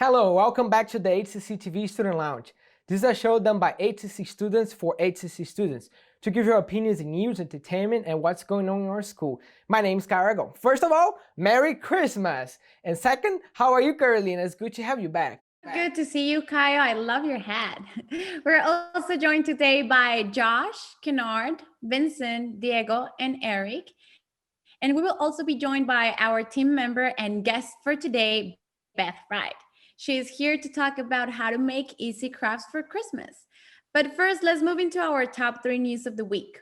Hello, welcome back to the HCCTV Student Lounge. This is a show done by HCC students for HCC students to give your opinions in news, entertainment, and what's going on in your school. My name is Carago. First of all, Merry Christmas! And second, how are you, Carolina? It's good to have you back. Good to see you, Kaio. I love your hat. We're also joined today by Josh, Kennard, Vincent, Diego, and Eric. And we will also be joined by our team member and guest for today, Beth Wright. She is here to talk about how to make easy crafts for Christmas. But first, let's move into our top 3 news of the week.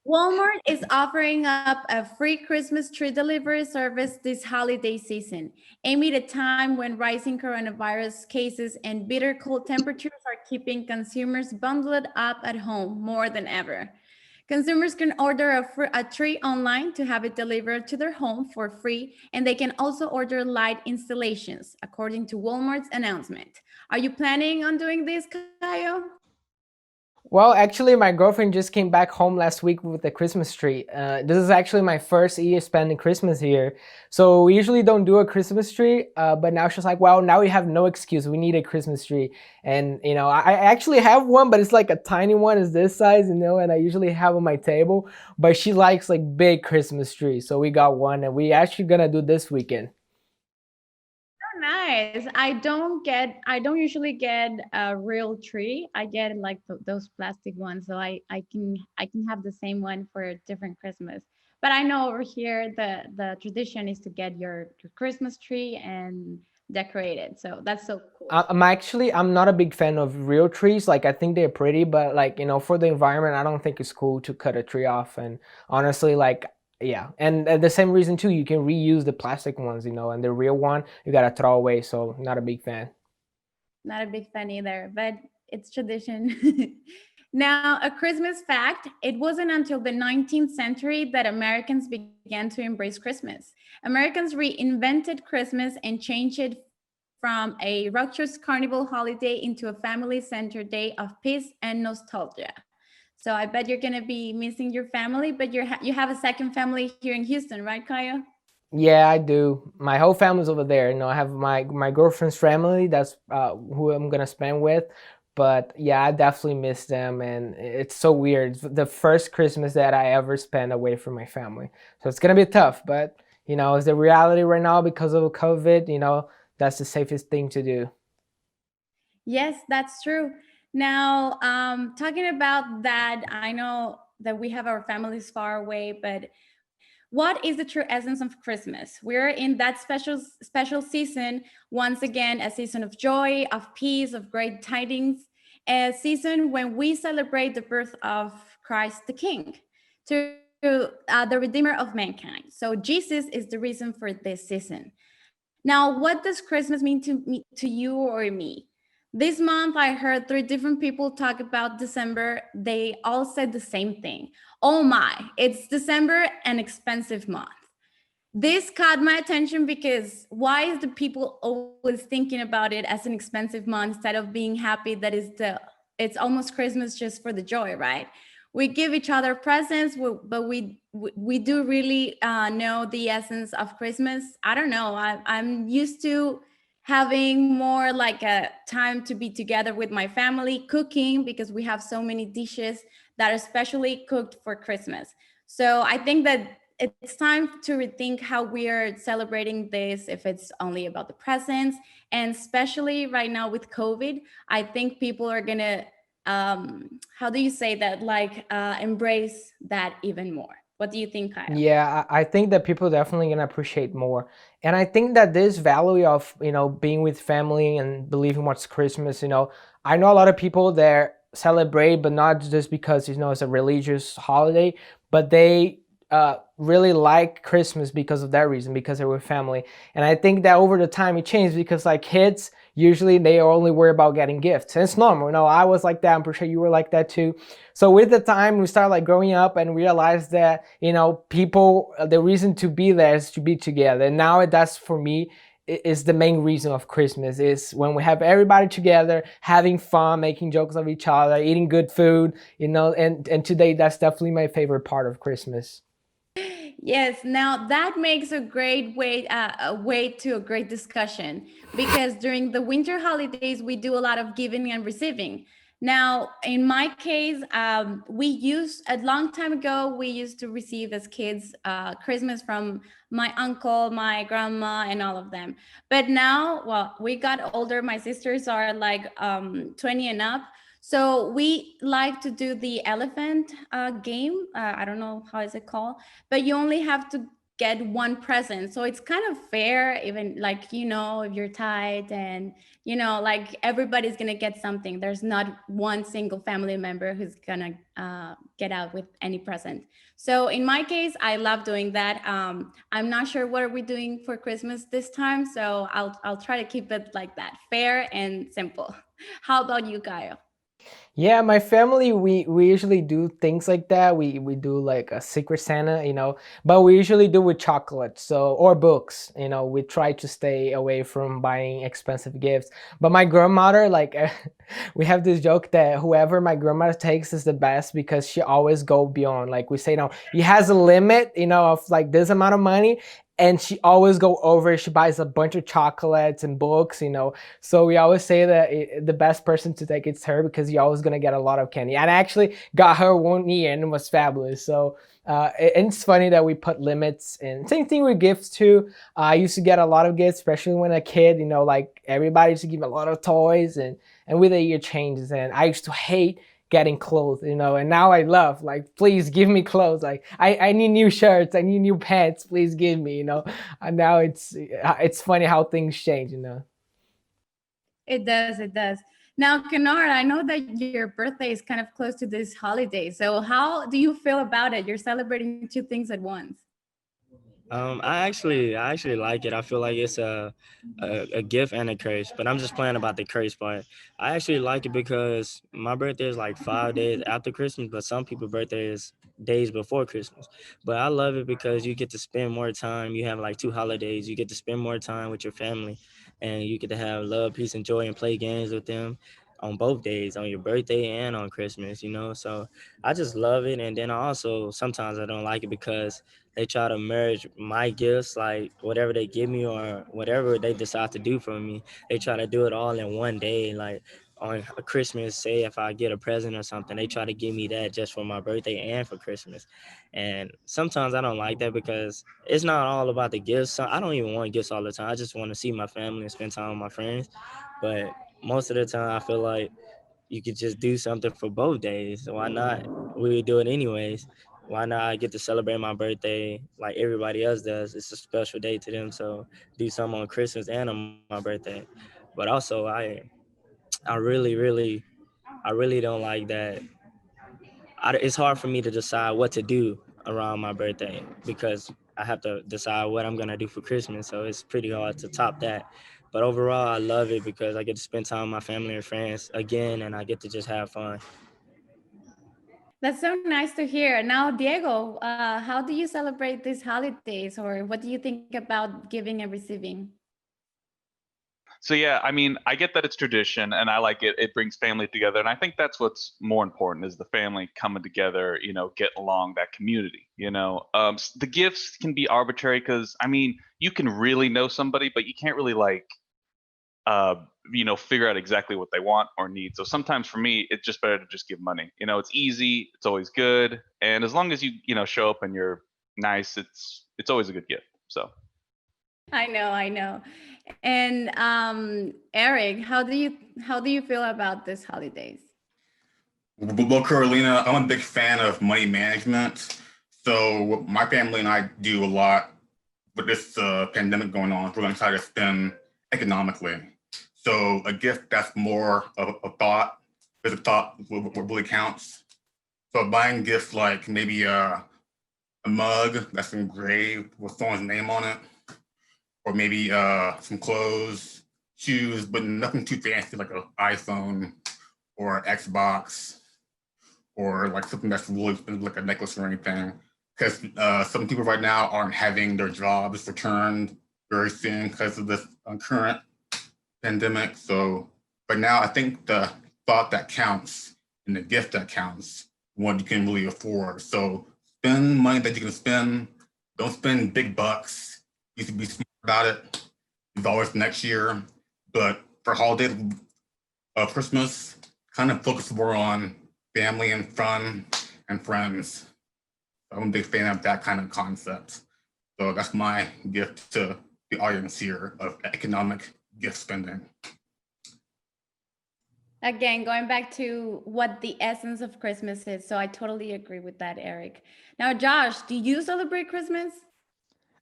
Walmart is offering up a free Christmas tree delivery service this holiday season, amid a time when rising coronavirus cases and bitter cold temperatures are keeping consumers bundled up at home more than ever. Consumers can order a tree online to have it delivered to their home for free, and they can also order light installations, according to Walmart's announcement. Are you planning on doing this, Kaio? Well, actually, my girlfriend just came back home last week with the Christmas tree. This is actually my first year spending Christmas here. So we usually don't do a Christmas tree, but now she's like, well, now we have no excuse. We need a Christmas tree. And, I actually have one, but it's like a tiny one. It's this size, and I usually have on my table. But she likes like big Christmas trees. So we got one, and we actually gonna do this weekend. Nice. I don't usually get a real tree. I get like those plastic ones, so I can have the same one for a different Christmas. But I know over here the tradition is to get your Christmas tree and decorate it. So that's so cool. I'm not a big fan of real trees. Like I think they're pretty, but like for the environment, I don't think it's cool to cut a tree off. And honestly, like yeah, and the same reason too, you can reuse the plastic ones, and the real one you gotta throw away. So not a big fan. Not a big fan either, but it's tradition. Now, a Christmas fact: it wasn't until the 19th century that Americans began to embrace Christmas. Americans reinvented Christmas and changed it from a raucous carnival holiday into a family-centered day of peace and nostalgia. So I bet you're gonna be missing your family, but you have a second family here in Houston, right, Kaya? Yeah, I do. My whole family's over there. I have my girlfriend's family. That's who I'm gonna spend with. But yeah, I definitely miss them, and it's so weird. It's the first Christmas that I ever spent away from my family, so it's gonna be tough. But it's the reality right now because of COVID. That's the safest thing to do. Yes, that's true. Now, talking about that, I know that we have our families far away, but what is the true essence of Christmas? We're in that special season, once again, a season of joy, of peace, of great tidings, a season when we celebrate the birth of Christ the King, to the Redeemer of mankind. So Jesus is the reason for this season. Now, what does Christmas mean to you or me? This month, I heard 3 different people talk about December. They all said the same thing. Oh my, it's December, an expensive month. This caught my attention because why is the people always thinking about it as an expensive month instead of being happy that it's almost Christmas just for the joy, right? We give each other presents, but we do really know the essence of Christmas. I don't know. I'm used to having more like a time to be together with my family, cooking because we have so many dishes that are especially cooked for Christmas. So I think that it's time to rethink how we are celebrating this, if it's only about the presents. And especially right now with COVID, I think people are gonna how do you say that, like embrace that even more. What do you think, Kyle? Yeah, I think that people definitely gonna appreciate more. And I think that this value of, being with family and believing what's Christmas, I know a lot of people that celebrate, but not just because, it's a religious holiday, but they really like Christmas because of that reason, because they're with family. And I think that over the time it changed because like kids, usually they are only worry about getting gifts. And it's normal. I was like that. I'm pretty sure you were like that too. So with the time we start like growing up and realize that, people, the reason to be there is to be together. And now that's for me is the main reason of Christmas, is when we have everybody together, having fun, making jokes of each other, eating good food, and today that's definitely my favorite part of Christmas. Yes, now that makes a great way, a way to a great discussion, because during the winter holidays we do a lot of giving and receiving. Now, in my case, we used a long time ago. We used to receive as kids Christmas from my uncle, my grandma, and all of them. But now, well, we got older. My sisters are like 20 and up. So we like to do the elephant game. I don't know how is it called, but you only have to get one present, so it's kind of fair, even like, if you're tight, and like everybody's gonna get something. There's not one single family member who's gonna get out with any present. So in my case, I love doing that. I'm not sure what are we doing for Christmas this time, so I'll try to keep it like that, fair and simple. How about you, Kyle? Yeah, my family, we usually do things like that. We do like a Secret Santa, but we usually do with chocolate, so or books. We try to stay away from buying expensive gifts. But my grandmother, like, we have this joke that whoever my grandmother takes is the best because she always go beyond. Like we say, no, he has a limit, of like this amount of money, and she always go over. She buys a bunch of chocolates and books, so we always say that the best person to take it's her because you're always gonna get a lot of candy. And I actually got her one year and it was fabulous. So and it's funny that we put limits. And same thing with gifts too. I used to get a lot of gifts, especially when a kid. Like everybody used to give a lot of toys, and with the year changes. And I used to hate getting clothes, and now I love, like, please give me clothes. Like I need new shirts, I need new pants, please give me, and now it's funny how things change. It does, it does. Now, Kennard, I know that your birthday is kind of close to this holiday. So how do you feel about it? You're celebrating two things at once. I actually like it. I feel like it's a gift and a curse, but I'm just playing about the curse part. I actually like it because my birthday is like 5 days after Christmas, but some people's birthday is days before Christmas. But I love it because you get to spend more time. You have like two holidays. You get to spend more time with your family, and you get to have love, peace, and joy, and play games with them on both days, on your birthday and on Christmas. So I just love it. And then I also sometimes I don't like it because they try to merge my gifts, like whatever they give me or whatever they decide to do for me. They try to do it all in one day. Like on Christmas, say if I get a present or something, they try to give me that just for my birthday and for Christmas. And sometimes I don't like that because it's not all about the gifts. So I don't even want gifts all the time. I just want to see my family and spend time with my friends. But most of the time, I feel like you could just do something for both days. Why not? We do it anyways. Why not? I get to celebrate my birthday like everybody else does. It's a special day to them. So do something on Christmas and on my birthday. But also, I really don't like that. It's hard for me to decide what to do around my birthday because I have to decide what I'm gonna do for Christmas. So it's pretty hard to top that. But overall, I love it because I get to spend time with my family and friends again, and I get to just have fun. That's so nice to hear. Now, Diego, how do you celebrate these holidays, or what do you think about giving and receiving? So yeah, I mean, I get that it's tradition and I like it. It brings family together. And I think that's what's more important is the family coming together, getting along, that community. The gifts can be arbitrary because I mean, you can really know somebody, but you can't really uh, figure out exactly what they want or need. So sometimes for me, it's just better to just give money. It's easy, it's always good. And as long as you show up and you're nice, it's always a good gift. So I know. And Eric, how do you feel about these holidays? Well, Carolina, I'm a big fan of money management. So what my family and I do a lot with this pandemic going on. We're going to try to spend economically. So a gift that's more of a thought, is a thought what really counts. So buying gifts like maybe a mug that's engraved with someone's name on it, or maybe some clothes, shoes, but nothing too fancy like an iPhone or an Xbox, or like something that's really expensive, like a necklace or anything. Because some people right now aren't having their jobs returned very soon because of this current pandemic. So, but now I think the thought that counts and the gift that counts, what you can really afford. So spend money that you can spend, don't spend big bucks. You should be smart about it. There's always next year. But for holidays of Christmas, kind of focus more on family and fun and friends. I'm a big fan of that kind of concept. So that's my gift to the audience here of economic gift spending. Again, going back to what the essence of Christmas is. So I totally agree with that, Eric. Now, Josh, do you celebrate Christmas?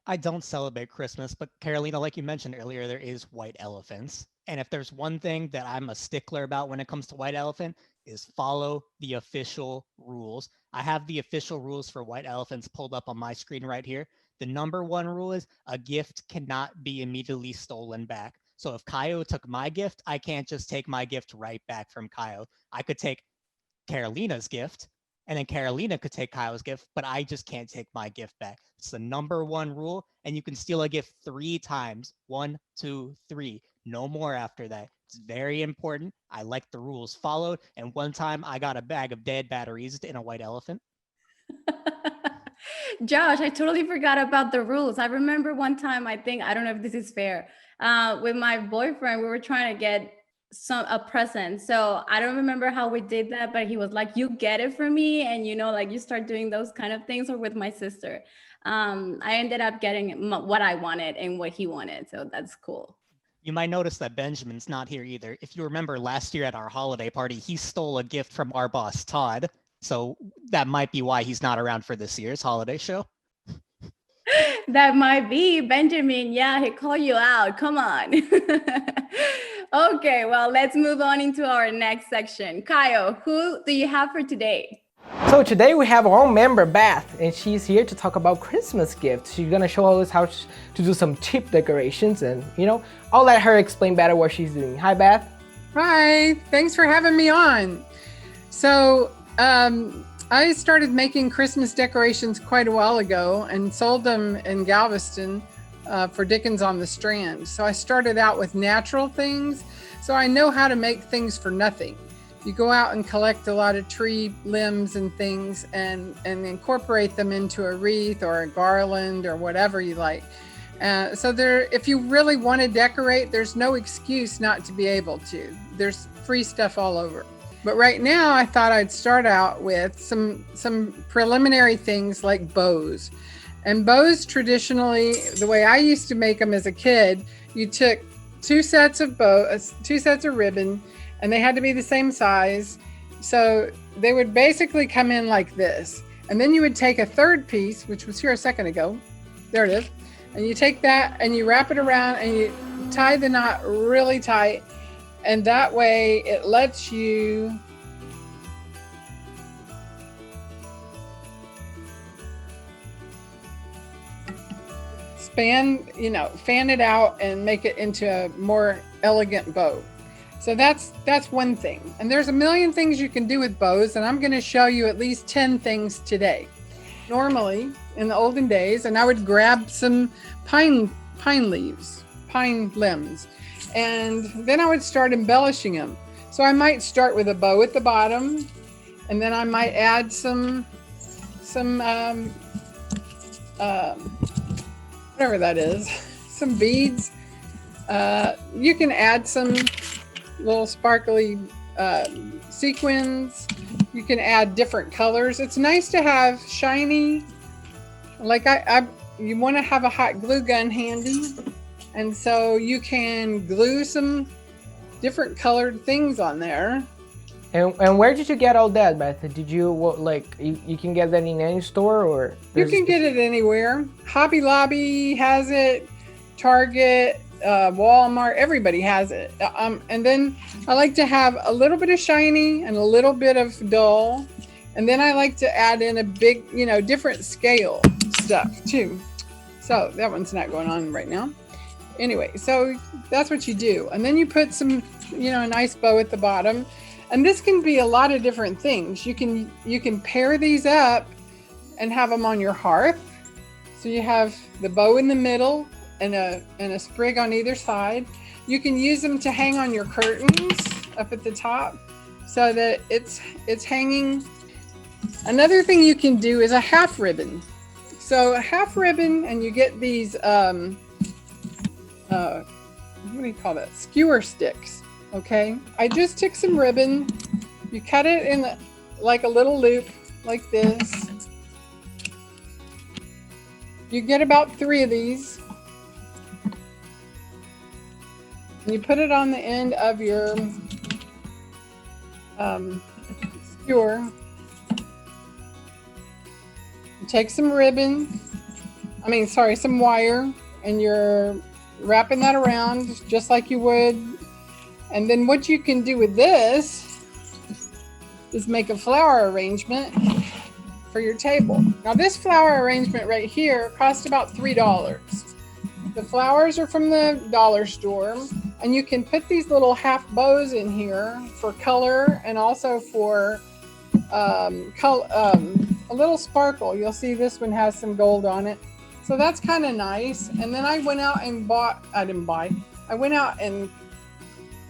I don't celebrate Christmas, but Carolina, like you mentioned earlier, there is white elephants. And if there's one thing that I'm a stickler about when it comes to white elephant is follow the official rules. I have the official rules for white elephants pulled up on my screen right here. The number one rule is a gift cannot be immediately stolen back. So if Kaio took my gift, I can't just take my gift right back from Kaio. I could take Carolina's gift, and then Carolina could take Kyle's gift, but I just can't take my gift back. It's the number one rule, and you can steal a gift 3 times. 1, 2, 3. No more after that. It's very important. I like the rules followed, and one time I got a bag of dead batteries in a white elephant. Josh, I totally forgot about the rules. I remember one time, I don't know if this is fair, with my boyfriend, we were trying to get a present. So I don't remember how we did that, but he was like, you get it for me. And like you start doing those kind of things. Or with my sister, I ended up getting what I wanted and what he wanted. So that's cool. You might notice that Benjamin's not here either. If you remember last year at our holiday party, he stole a gift from our boss, Todd. So that might be why he's not around for this year's holiday show. That might be Benjamin. Yeah, he called you out. Come on. Okay, well, let's move on into our next section. Kaio, who do you have for today? So today we have our own member, Beth, and she's here to talk about Christmas gifts. She's gonna show us how to do some cheap decorations, and I'll let her explain better what she's doing. Hi, Beth. Hi, thanks for having me on. So I started making Christmas decorations quite a while ago and sold them in Galveston for Dickens on the Strand. So I started out with natural things, so I know how to make things for nothing. You go out and collect a lot of tree limbs and things and incorporate them into a wreath or a garland or whatever you like. So if you really want to decorate, there's no excuse not to be able to. There's free stuff all over. But right now I thought I'd start out with some preliminary things like bows. And bows traditionally, the way I used to make them as a kid, you took 2 sets of ribbon, and they had to be the same size. So they would basically come in like this. And then you would take a third piece, which was here a second ago. There it is. And you take that and you wrap it around and you tie the knot really tight. And that way it lets you fan it out and make it into a more elegant bow. So that's one thing. And there's a million things you can do with bows, and I'm going to show you at least 10 things today. Normally, in the olden days, and I would grab some pine limbs, and then I would start embellishing them. So I might start with a bow at the bottom, and then I might add some whatever that is, some beads. You can add some little sparkly sequins. You can add different colors. It's nice to have shiny, like you want to have a hot glue gun handy, and so you can glue some different colored things on there. And where did you get all that, Beth? Did you you can get that in any store, or you can get it anywhere? Hobby Lobby has it, Target, Walmart, everybody has it. And then I like to have a little bit of shiny and a little bit of dull, and then I like to add in a big, different scale stuff too. So that one's not going on right now. Anyway, so that's what you do, and then you put some, a nice bow at the bottom. And this can be a lot of different things. You can pair these up and have them on your hearth. So you have the bow in the middle and a sprig on either side. You can use them to hang on your curtains up at the top so that it's hanging. Another thing you can do is a half ribbon. So a half ribbon, and you get these, what do you call that? Skewer sticks, okay? I just took some ribbon. You cut it in like a little loop like this. You get about 3 of these. And you put it on the end of your skewer. You take some ribbon, some wire, and you're wrapping that around just like you would. And then what you can do with this is make a flower arrangement for your table. Now this flower arrangement right here costs about $3. The flowers are from the dollar store, and you can put these little half bows in here for color and also for a little sparkle. You'll see this one has some gold on it. So that's kind of nice. And then I went out and I went out and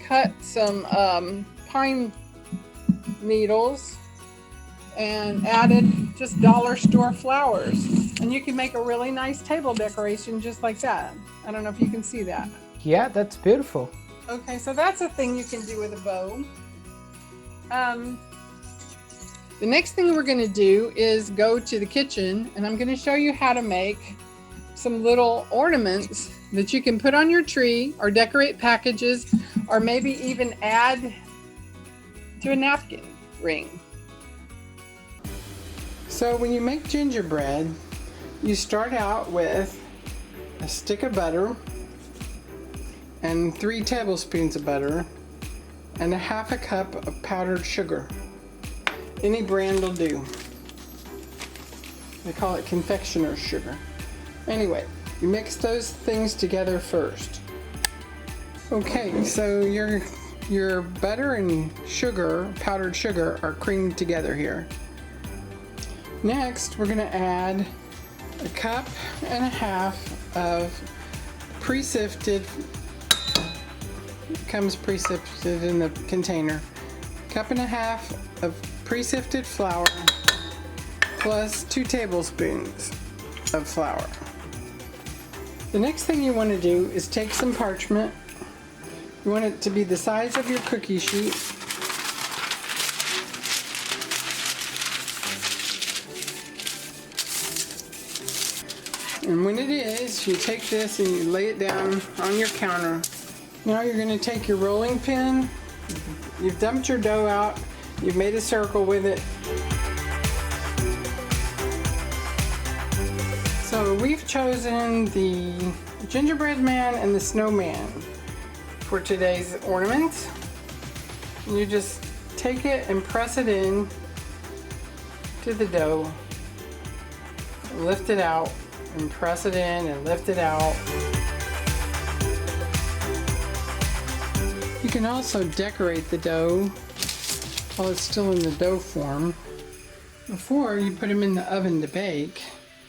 cut some pine needles and added just dollar store flowers. And you can make a really nice table decoration just like that. I don't know if you can see that. Yeah, that's beautiful. Okay, so that's a thing you can do with a bow. The next thing we're going to do is go to the kitchen, and I'm going to show you how to make some little ornaments that you can put on your tree or decorate packages, or maybe even add to a napkin ring. So when you make gingerbread, you start out with a stick of butter and 3 tablespoons of butter and a half a cup of powdered sugar. Any brand will do. They call it confectioner's sugar. Anyway, you mix those things together first. Okay, so your butter and sugar, powdered sugar, are creamed together here. Next, we're going to add a cup and a half of pre-sifted, comes pre-sifted in the container, cup and a half of pre-sifted flour plus 2 tablespoons of flour. The next thing you want to do is take some parchment. You want it to be the size of your cookie sheet. And when it is, you take this and you lay it down on your counter. Now you're going to take your rolling pin. You've dumped your dough out. You've made a circle with it. So we've chosen the gingerbread man and the snowman for today's ornaments. You just take it and press it in to the dough. Lift it out and press it in and lift it out. You can also decorate the dough while it's still in the dough form. Before you put them in the oven to bake,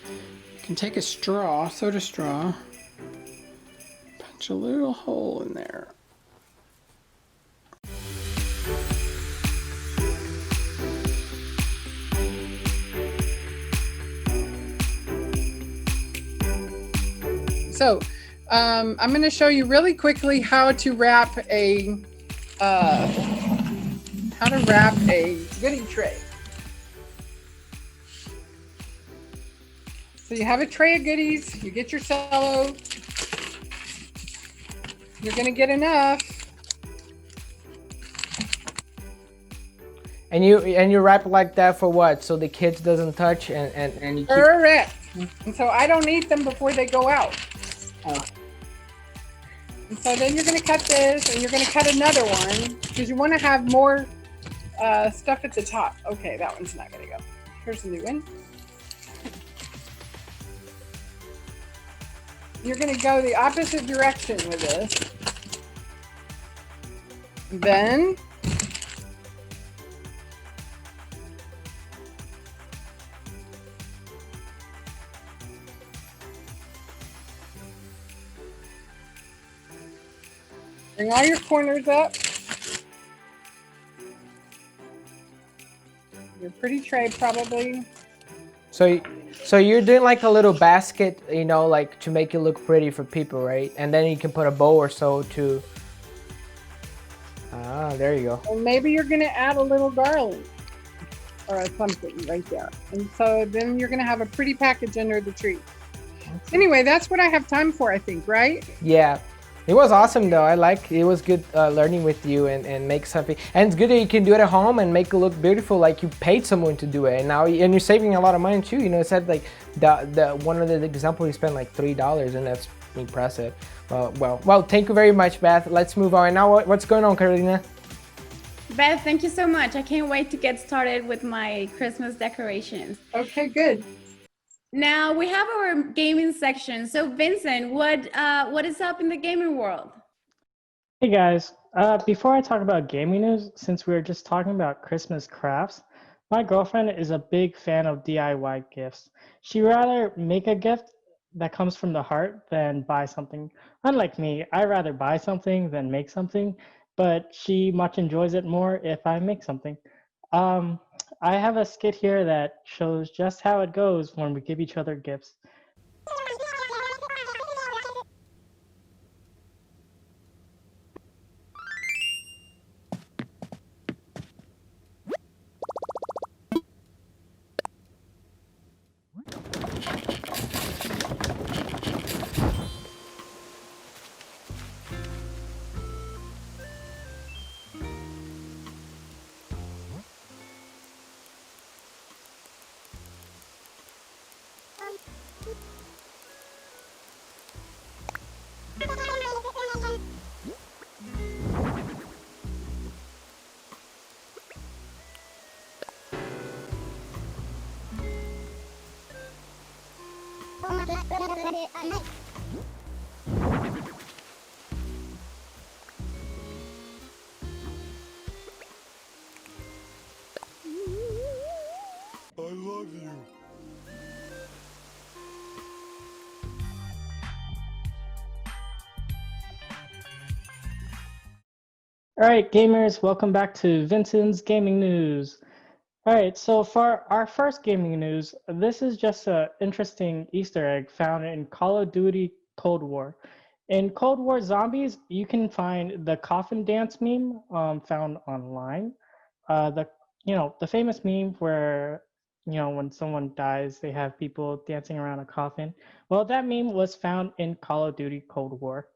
you can take a straw, soda straw, punch a little hole in there. So I'm going to show you really quickly how to wrap a goodie tray. So you have a tray of goodies, you get your cello, you're going to get enough. And you wrap it like that for what? So the kids doesn't touch and you keep... Correct. And so I don't eat them before they go out. Oh. And so then you're going to cut this, and you're going to cut another one because you want to have more stuff at the top. Okay, that one's not going to go. Here's a new one. You're going to go the opposite direction with this. Then bring all your corners up. Your pretty tray probably. So, so you're doing like a little basket, you know, like to make it look pretty for people, right? And then you can put a bow or so to. Ah, there you go. And maybe you're going to add a little garland or something right there. And so then you're going to have a pretty package under the tree. Anyway, that's what I have time for, I think, right? Yeah, it was awesome though. It was good learning with you and make something. And it's good that you can do it at home and make it look beautiful, like you paid someone to do it. And now you're saving a lot of money too. You know, it said like the one of the example you spent like $3, and that's impressive. Well, thank you very much, Beth. Let's move on. Now what's going on, Carolina? Beth, thank you so much. I can't wait to get started with my Christmas decorations. Okay, good. Now we have our gaming section. So Vincent, what is up in the gaming world? Hey guys, before I talk about gaming news, since we were just talking about Christmas crafts, my girlfriend is a big fan of DIY gifts. She'd rather make a gift that comes from the heart than buy something. Unlike me, I'd rather buy something than make something, but she much enjoys it more if I make something. I have a skit here that shows just how it goes when we give each other gifts. I love you. All right, gamers, welcome back to Vincent's Gaming News. All right, so for our first gaming news, this is just an interesting Easter egg found in Call of Duty Cold War. In Cold War Zombies, you can find the coffin dance meme found online. The famous meme where when someone dies, they have people dancing around a coffin. Well, that meme was found in Call of Duty Cold War.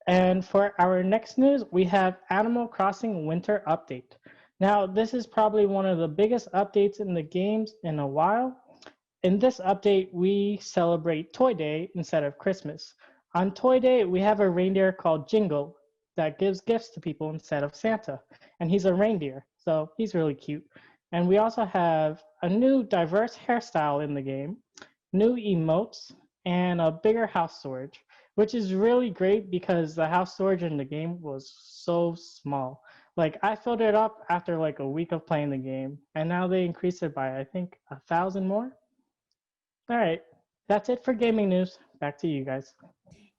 And for our next news, we have Animal Crossing Winter Update. Now, this is probably one of the biggest updates in the games in a while. In this update, we celebrate Toy Day instead of Christmas. On Toy Day, we have a reindeer called Jingle that gives gifts to people instead of Santa. And he's a reindeer, so he's really cute. And we also have a new diverse hairstyle in the game, new emotes, and a bigger house storage, which is really great because the house storage in the game was so small. Like, I filled it up after like a week of playing the game, and now they increased it by, I think, 1,000 more. All right, that's it for gaming news. Back to you guys.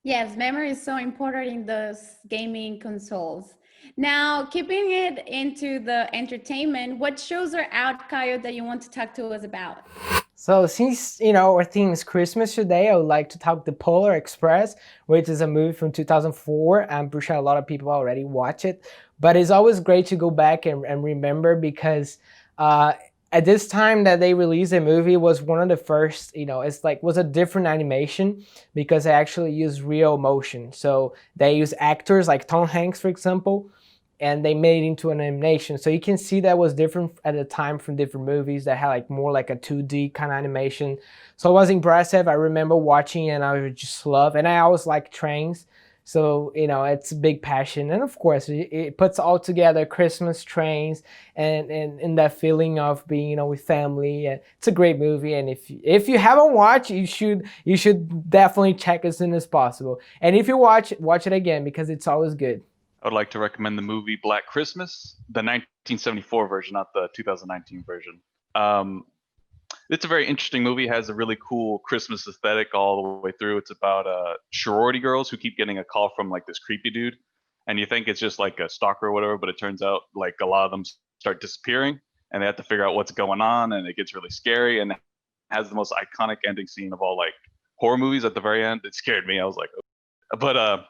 Yes, memory is so important in those gaming consoles. Now, keeping it into the entertainment, what shows are out, Kayo, that you want to talk to us about? So since our theme is Christmas today, I would like to talk the Polar Express, which is a movie from 2004. I'm pretty sure a lot of people already watch it, but it's always great to go back and remember because at this time that they released the movie was one of the first, was a different animation because they actually use real motion. So they use actors like Tom Hanks, for example, and they made it into an animation. So you can see that was different at the time from different movies that had like more like a 2D kind of animation. So it was impressive. I remember watching and I would just love, and I always like trains. So, it's a big passion. And of course, it puts all together Christmas trains and that feeling of being, with family. And it's a great movie. And if you haven't watched, you should definitely check as soon as possible. And if you watch it again because it's always good. I would like to recommend the movie Black Christmas, the 1974 version, not the 2019 version. It's a very interesting movie. It has a really cool Christmas aesthetic all the way through. It's about sorority girls who keep getting a call from like this creepy dude, and you think it's just like a stalker or whatever, but it turns out like a lot of them start disappearing, and they have to figure out what's going on, and it gets really scary. And it has the most iconic ending scene of all like horror movies at the very end. It scared me. I was like, oh. But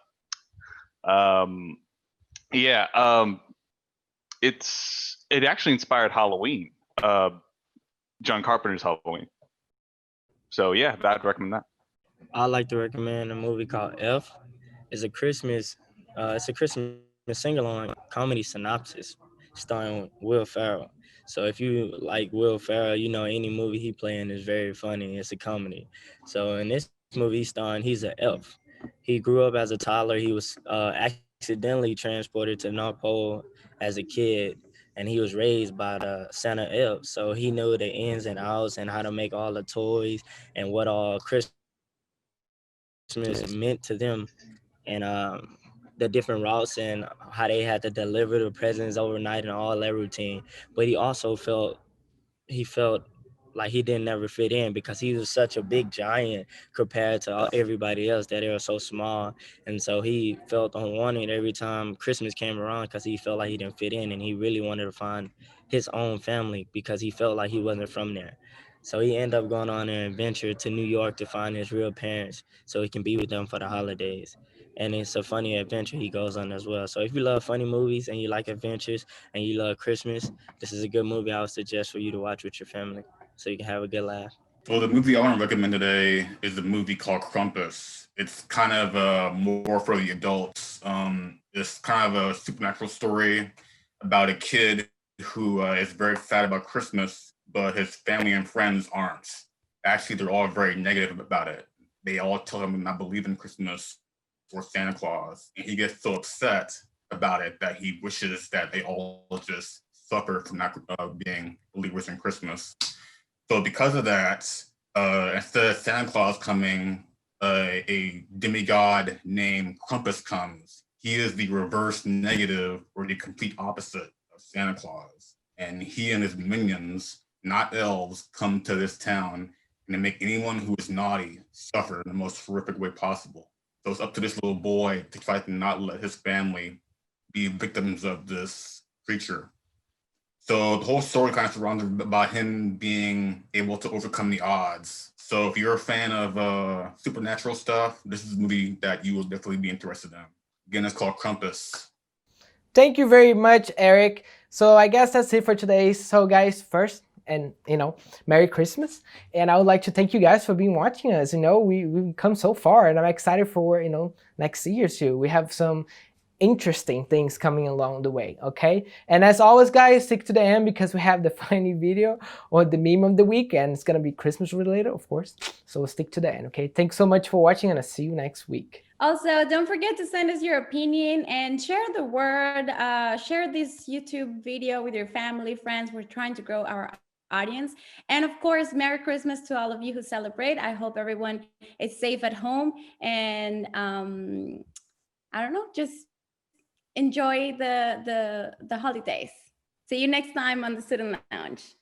yeah, it actually inspired Halloween, John Carpenter's Halloween. So yeah, I'd recommend that. I'd like to recommend a movie called F. It's a Christmas sing-along comedy synopsis starring Will Ferrell. So if you like Will Ferrell, you know any movie he playing is very funny. It's a comedy. So in this movie he's an elf. He grew up as a toddler. He was accidentally transported to North Pole as a kid, and he was raised by the Santa elf. So he knew the ins and outs and how to make all the toys and what all Christmas meant to them, and the different routes and how they had to deliver the presents overnight and all that routine. But he felt like he didn't ever fit in because he was such a big giant compared to everybody else that they were so small. And so he felt unwanted every time Christmas came around because he felt like he didn't fit in, and he really wanted to find his own family because he felt like he wasn't from there. So he ended up going on an adventure to New York to find his real parents so he can be with them for the holidays. And it's a funny adventure he goes on as well. So if you love funny movies and you like adventures and you love Christmas, this is a good movie I would suggest for you to watch with your family so you can have a good laugh. Well, the movie I want to recommend today is a movie called Krampus. It's kind of more for the adults. It's kind of a supernatural story about a kid who is very excited about Christmas, but his family and friends aren't. Actually, they're all very negative about it. They all tell him not believe in Christmas or Santa Claus. And he gets so upset about it that he wishes that they all just suffer from not being believers in Christmas. So because of that, instead of Santa Claus coming, a demigod named Krampus comes. He is the reverse negative or the complete opposite of Santa Claus. And he and his minions, not elves, come to this town and they make anyone who is naughty suffer in the most horrific way possible. So it's up to this little boy to try to not let his family be victims of this creature. So the whole story kind of surrounds about him being able to overcome the odds. So if you're a fan of supernatural stuff, this is a movie that you will definitely be interested in. Again, it's called Krampus. Thank you very much, Eric. So I guess that's it for today. So guys, first, and Merry Christmas. And I would like to thank you guys for being watching us. We've come so far, and I'm excited for next year too. We have some interesting things coming along the way, okay? And as always, guys, stick to the end because we have the funny video or the meme of the week, and it's gonna be Christmas related, of course. So stick to the end, okay? Thanks so much for watching, and I'll see you next week. Also, don't forget to send us your opinion and share the word. Share this YouTube video with your family, friends. We're trying to grow our audience. And of course, Merry Christmas to all of you who celebrate. I hope everyone is safe at home, and I don't know, just enjoy the holidays. See you next time on the Student Lounge.